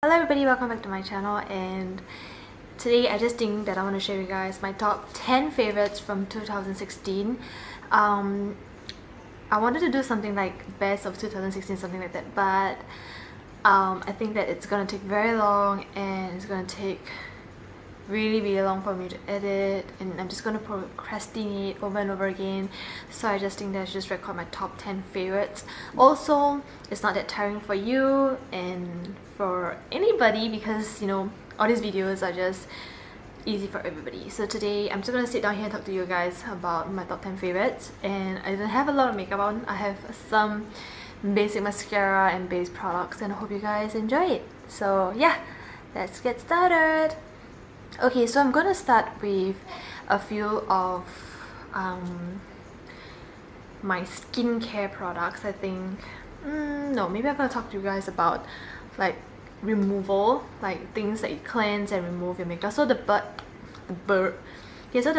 Hello everybody, welcome back to my channel, and today I just think that I want to share with you guys my top 10 favorites from 2016. I wanted to do something like best of 2016, something like that, but I think that it's gonna take very long and it's gonna take really long for me to edit, and I'm just gonna procrastinate over and over again. So I just think that I should just record my top 10 favorites. Also, it's not that tiring for you and for anybody, because you know, all these videos are just easy for everybody. So today I'm just gonna sit down here and talk to you guys about my top 10 favorites. And I don't have a lot of makeup on. I have some basic mascara and base products, and I hope you guys enjoy it. So yeah, let's get started. Okay, so I'm gonna start with a few of my skincare products. I think no, maybe I'm gonna talk to you guys about like removal, like things that you cleanse and remove your makeup. So the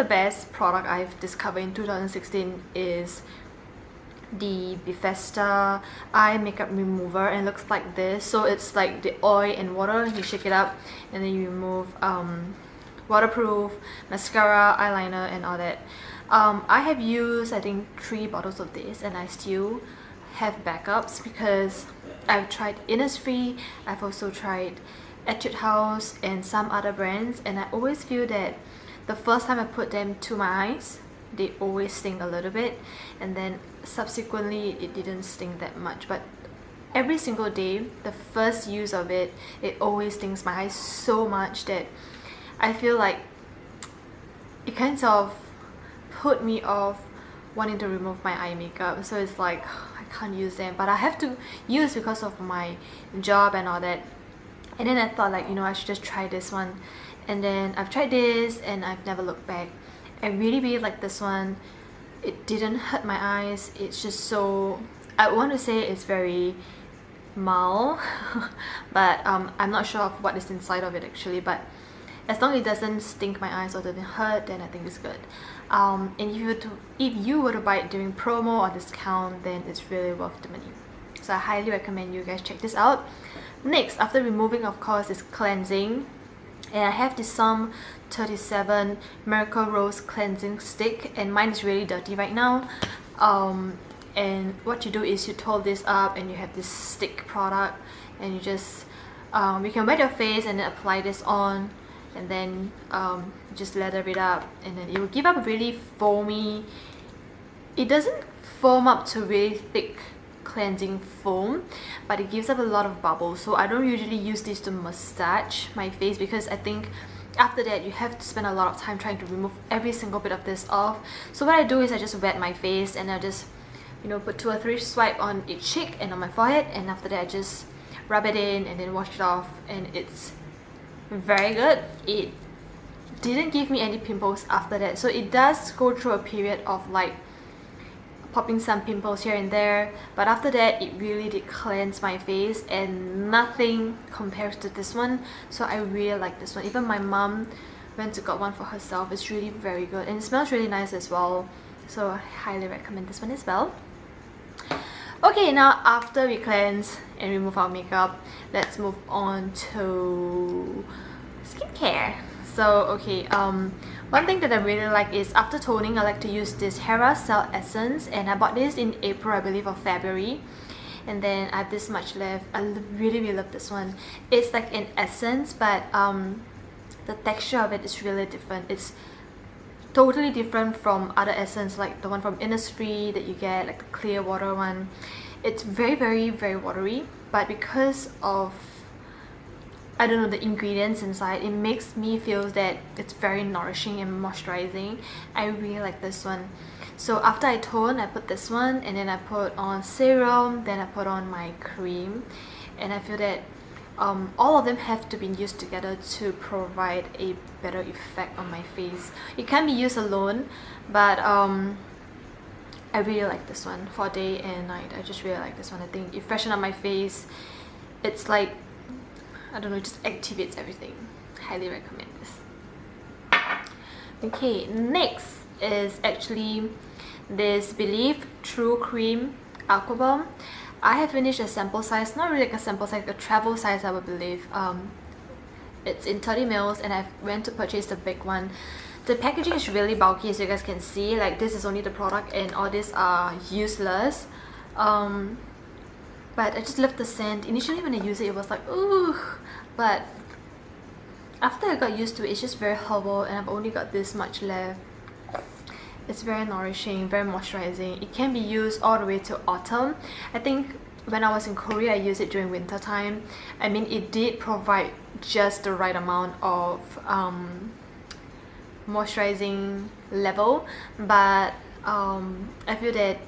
best product I've discovered in 2016 is the Bethesda eye makeup remover, and it looks like this. So it's like the oil and water, you shake it up and then you remove waterproof mascara, eyeliner and all that. I have used I think 3 bottles of this, and I still have backups because I've tried Innisfree, I've also tried Etude House and some other brands, and I always feel that the first time I put them to my eyes, they always sting a little bit, and then subsequently it didn't sting that much. But every single day, the first use of it, it always stings my eyes so much that I feel like it kind of put me off wanting to remove my eye makeup. So it's like I can't use them, but I have to use because of my job and all that. And then I thought, like, you know, I should just try this one. And then I've tried this and I've never looked back. I really like this one. It didn't hurt my eyes. It's just so, I want to say it's very mild but I'm not sure of what is inside of it actually, but as long as it doesn't stink my eyes or doesn't hurt, then I think it's good. And if you were to buy it during promo or discount, then it's really worth the money. So I highly recommend you guys check this out. Next, after removing, of course, is cleansing. And I have this Psalm 37 Miracle Rose Cleansing Stick, and mine is really dirty right now. And what you do is you twirl this up and you have this stick product, and you just you can wet your face and then apply this on, and then just lather it up, and then it will give up a really foamy, it doesn't foam up to really thick cleansing foam, but it gives up a lot of bubbles. So I don't usually use this to massage my face, because I think after that you have to spend a lot of time trying to remove every single bit of this off. So what I do is I just wet my face and I just, you know, put 2 or 3 swipes on each cheek and on my forehead, and after that I just rub it in and then wash it off, and it's very good. It didn't give me any pimples after that. So it does go through a period of like popping some pimples here and there, but after that it really did cleanse my face, and nothing compares to this one. So I really like this one. Even my mom went to got one for herself. It's really very good, and it smells really nice as well. So I highly recommend this one as well. Okay, now after we cleanse and remove our makeup, let's move on to skincare. So okay, one thing that I really like is after toning, I like to use this Hera Cell Essence, and I bought this in April, I believe, or February, and then I have this much left. I really love this one. It's like an essence, but the texture of it is really different. It's totally different from other essence, like the one from Innisfree that you get, like the clear water one. It's very watery, but because of, I don't know, the ingredients inside, it makes me feel that it's very nourishing and moisturizing. I really like this one. So after I tone, I put this one, and then I put on serum, then I put on my cream, and I feel that all of them have to be used together to provide a better effect on my face. It can be used alone, but I really like this one for day and night. I just really like this one. I think it freshens up my face. It's like, I don't know, it just activates everything. Highly recommend this. Okay, next is actually this Believe True Cream Aqua Bomb. I have finished a sample size, not really like a sample size, a travel size I would believe. It's in 30 mils and I went to purchase the big one. The packaging is really bulky, as you guys can see. Like, this is only the product and all these are useless. But I just love the scent. Initially when I used it, it was like, ooh, but after I got used to it, it's just very herbal and I've only got this much left. It's very nourishing, very moisturizing. It can be used all the way to autumn. I think when I was in Korea, I used it during winter time. I mean, it did provide just the right amount of moisturizing level, but I feel that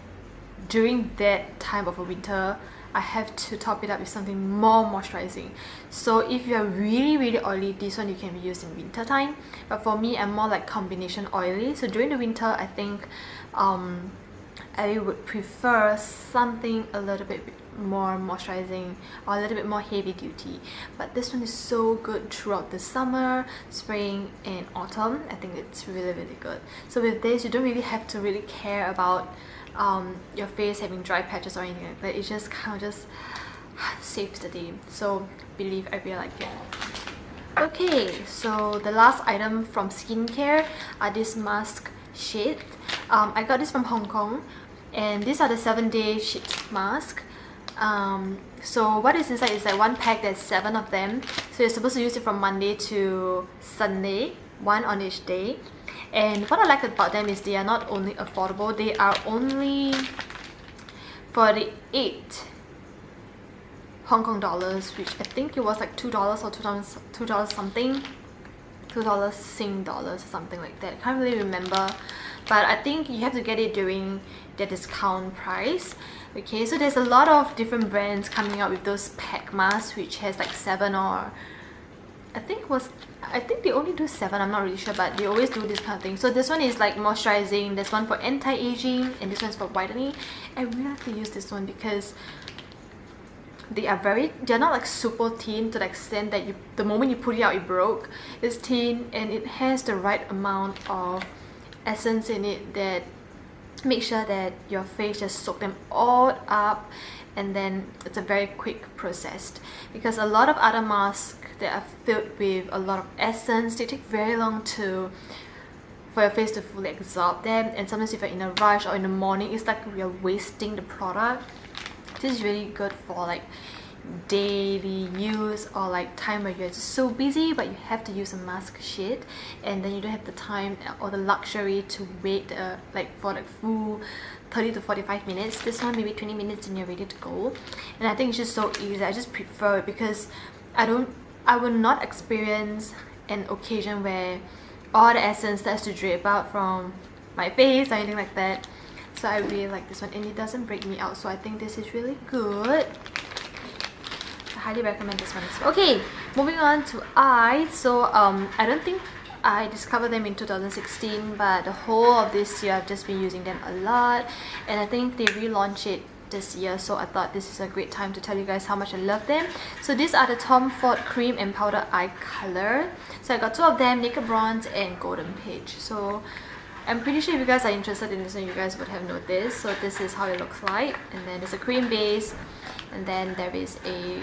during that time of a winter, I have to top it up with something more moisturizing. So if you're really oily, this one you can be used in winter time, but for me, I'm more like combination oily. So during the winter, I think I would prefer something a little bit more moisturizing or a little bit more heavy duty, but this one is so good throughout the summer, spring and autumn. I think it's really good. So with this, you don't really have to really care about your face having dry patches or anything like that. It just kind of just saves the day. So believe I really like it. Okay, so the last item from skincare are these mask sheets. I got this from Hong Kong, and these are the 7-day sheet mask. So what is inside is like one pack, there's 7 of them. So you're supposed to use it from Monday to Sunday, 1 on each day. And what I like about them is they are not only affordable, they are only 48 Hong Kong dollars, which I think it was like $2 or $2 something, $2 Sing dollars or something like that. I can't really remember, but I think you have to get it during the discount price. Okay, so there's a lot of different brands coming out with those pack masks, which has like 7 or I think they only do 7, I'm not really sure, but they always do this kind of thing. So this one is like moisturizing, there's one for anti-aging, and this one's for whitening. I really like to use this one because they're not like super thin to the extent that the moment you put it out it broke. It's thin and it has the right amount of essence in it that make sure that your face just soak them all up, and then it's a very quick process, because a lot of other masks that are filled with a lot of essence, they take very long for your face to fully absorb them, and sometimes if you're in a rush or in the morning, it's like you're wasting the product. This is really good for like daily use or like time where you're just so busy but you have to use a mask sheet, and then you don't have the time or the luxury to wait for like full 30 to 45 minutes. This one maybe 20 minutes and you're ready to go, and I think it's just so easy. I just prefer it because I will not experience an occasion where all the essence starts to drip out from my face or anything like that. So I really like this one, and it doesn't break me out, so I think this is really good. I highly recommend this one as well. Okay, moving on to eyes. So I don't think I discovered them in 2016, but the whole of this year I've just been using them a lot, and I think they relaunched it this year, so I thought this is a great time to tell you guys how much I love them. So these are the Tom Ford Cream and Powder Eye Color. So I got 2 of them, Naked Bronze and Golden Peach. So I'm pretty sure if you guys are interested in this one, you guys would have noticed. So this is how it looks like, and then there's a cream base, and then there is a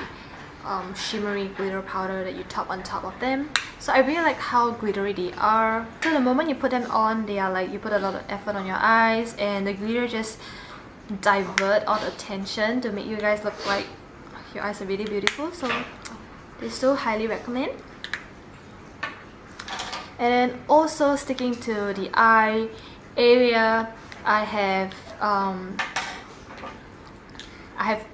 shimmery glitter powder that you top on top of them. So I really like how glittery they are. So the moment you put them on, they are like, you put a lot of effort on your eyes, and the glitter just divert all the attention to make you guys look like your eyes are really beautiful. So they still highly recommend. And then also sticking to the eye area, I have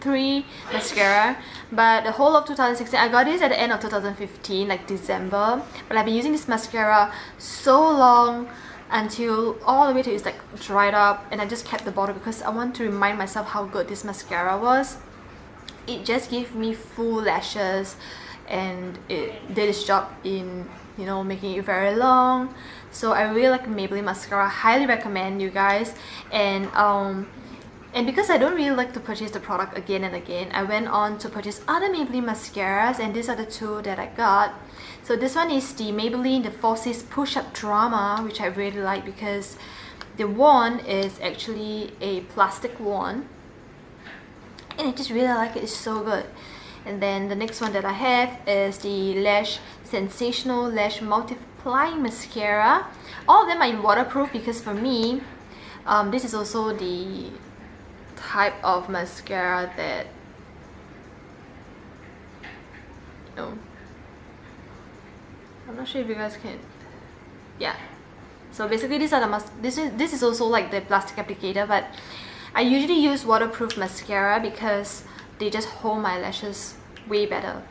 3 mascara, but the whole of 2016, I got this at the end of 2015, like December, but I've been using this mascara so long until all the way till it's like dried up, and I just kept the bottle because I want to remind myself how good this mascara was. It just gave me full lashes, and it did its job in, you know, making it very long. So I really like Maybelline mascara, highly recommend you guys. And because I don't really like to purchase the product again and again, I went on to purchase other Maybelline mascaras, and these are the 2 that I got. So this one is the Maybelline The Falsies Push Up Drama, which I really like because the wand is actually a plastic wand, and I just really like it. It's so good. And then the next one that I have is the Lash Sensational Lash Multiplying Mascara. All of them are waterproof because for me, this is also the type of mascara that, you know, I'm not sure if you guys can, yeah. So basically these are the this is also like the plastic applicator, but I usually use waterproof mascara because they just hold my lashes way better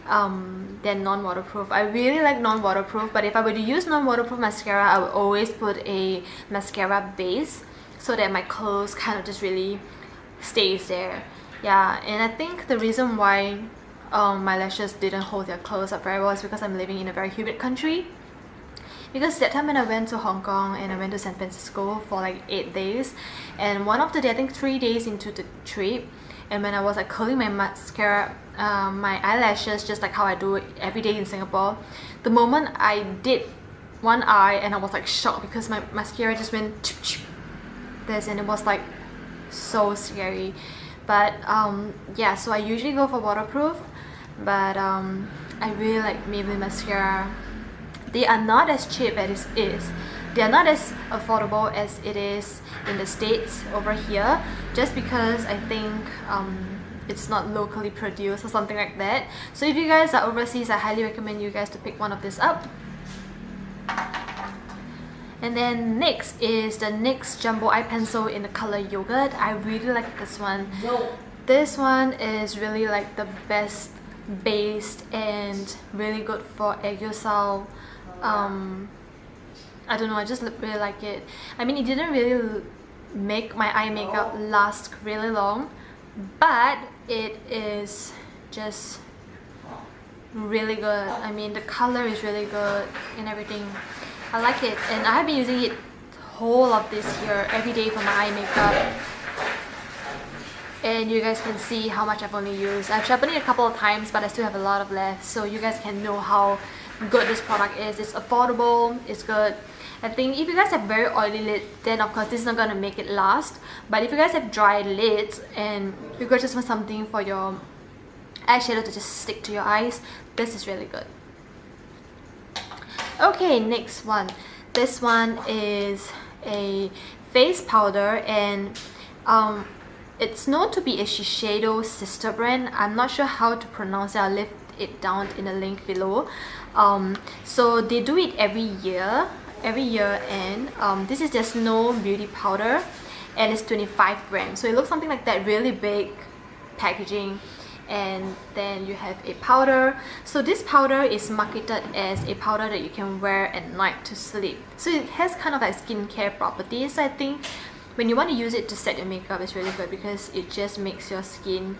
than non-waterproof. I really like non-waterproof, but if I were to use non-waterproof mascara, I would always put a mascara base so that my curls kind of just really stays there. Yeah, and I think the reason why my lashes didn't hold their curls up very well is because I'm living in a very humid country. Because that time when I went to Hong Kong and I went to San Francisco for like 8 days, and one of the day, I think 3 days into the trip, and when I was like curling my mascara, my eyelashes, just like how I do it every day in Singapore, the moment I did one eye, and I was like shocked because my mascara just went this, and it was like so scary. But yeah, so I usually go for waterproof, but I really like Maybelline mascara. They are not as cheap as it is. They are not as affordable as it is in the States over here, just because I think it's not locally produced or something like that. So if you guys are overseas, I highly recommend you guys to pick one of this up. And then next is the NYX Jumbo Eye Pencil in the color Yogurt. I really like this one. This one is really like the best based and really good for aerosol. I don't know, I just really like it. I mean, it didn't really make my eye makeup last really long, but it is just really good. I mean, the color is really good and everything. I like it, and I have been using it whole of this year every day for my eye makeup. And you guys can see how much I've only used. I've sharpened it a couple of times, but I still have a lot of left, so you guys can know how good this product is. It's affordable, it's good. I think if you guys have very oily lids, then of course this is not gonna make it last. But if you guys have dry lids and you guys just want something for your eyeshadow to just stick to your eyes, this is really good. Okay, next one. This one is a face powder, and it's known to be a Shiseido sister brand. I'm not sure how to pronounce it. I'll leave it down in the link below. So they do it every year and this is their Snow Beauty Powder, and it's 25 grams. So it looks something like that, really big packaging. And then you have a powder. So this powder is marketed as a powder that you can wear at night to sleep. So it has kind of like skincare properties. I think when you want to use it to set your makeup, it's really good because it just makes your skin,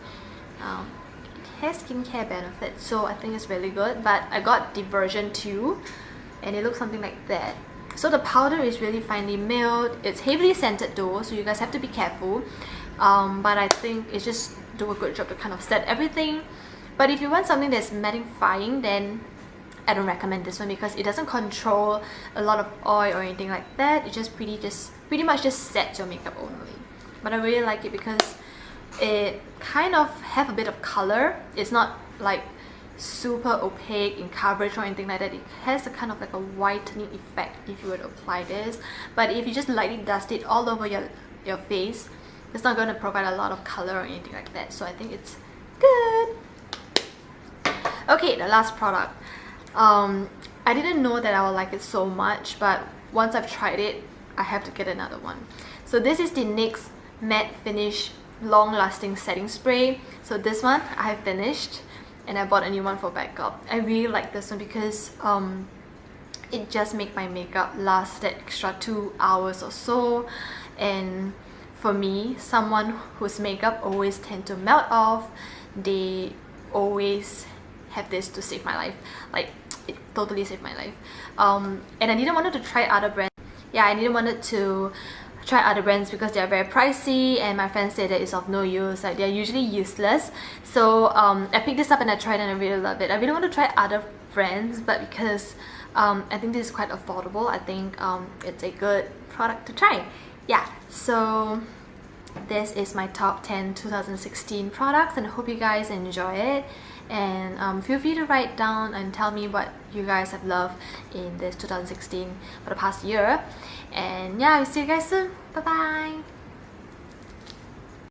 it has skincare benefits. So I think it's really good. But I got the version 2 and it looks something like that. So the powder is really finely milled. It's heavily scented though, so you guys have to be careful. But I think it's just do a good job to kind of set everything. But if you want something that's mattifying, then I don't recommend this one because it doesn't control a lot of oil or anything like that. It just pretty much just sets your makeup only. But I really like it because it kind of have a bit of color. It's not like super opaque in coverage or anything like that. It has a kind of like a whitening effect if you were to apply this. But if you just lightly dust it all over your face, it's not going to provide a lot of color or anything like that. So I think it's good. Okay, the last product. I didn't know that I would like it so much, but once I've tried it, I have to get another one. So this is the NYX Matte Finish Long Lasting Setting Spray. So this one I have finished and I bought a new one for backup. I really like this one because it just makes my makeup last that extra 2 hours or so. And for me, someone whose makeup always tend to melt off, they always have this to save my life. Like, it totally saved my life. And I didn't want to try other brands. Yeah, I didn't want to try other brands because they are very pricey, and my friends say that it's of no use, like they're usually useless. So I picked this up and I tried and I really love it. I really want to try other brands, but because I think this is quite affordable, I think it's a good product to try. Yeah, so this is my top 10 2016 products, and I hope you guys enjoy it. And feel free to write down and tell me what you guys have loved in this 2016 for the past year. And yeah, I'll see you guys soon. Bye bye.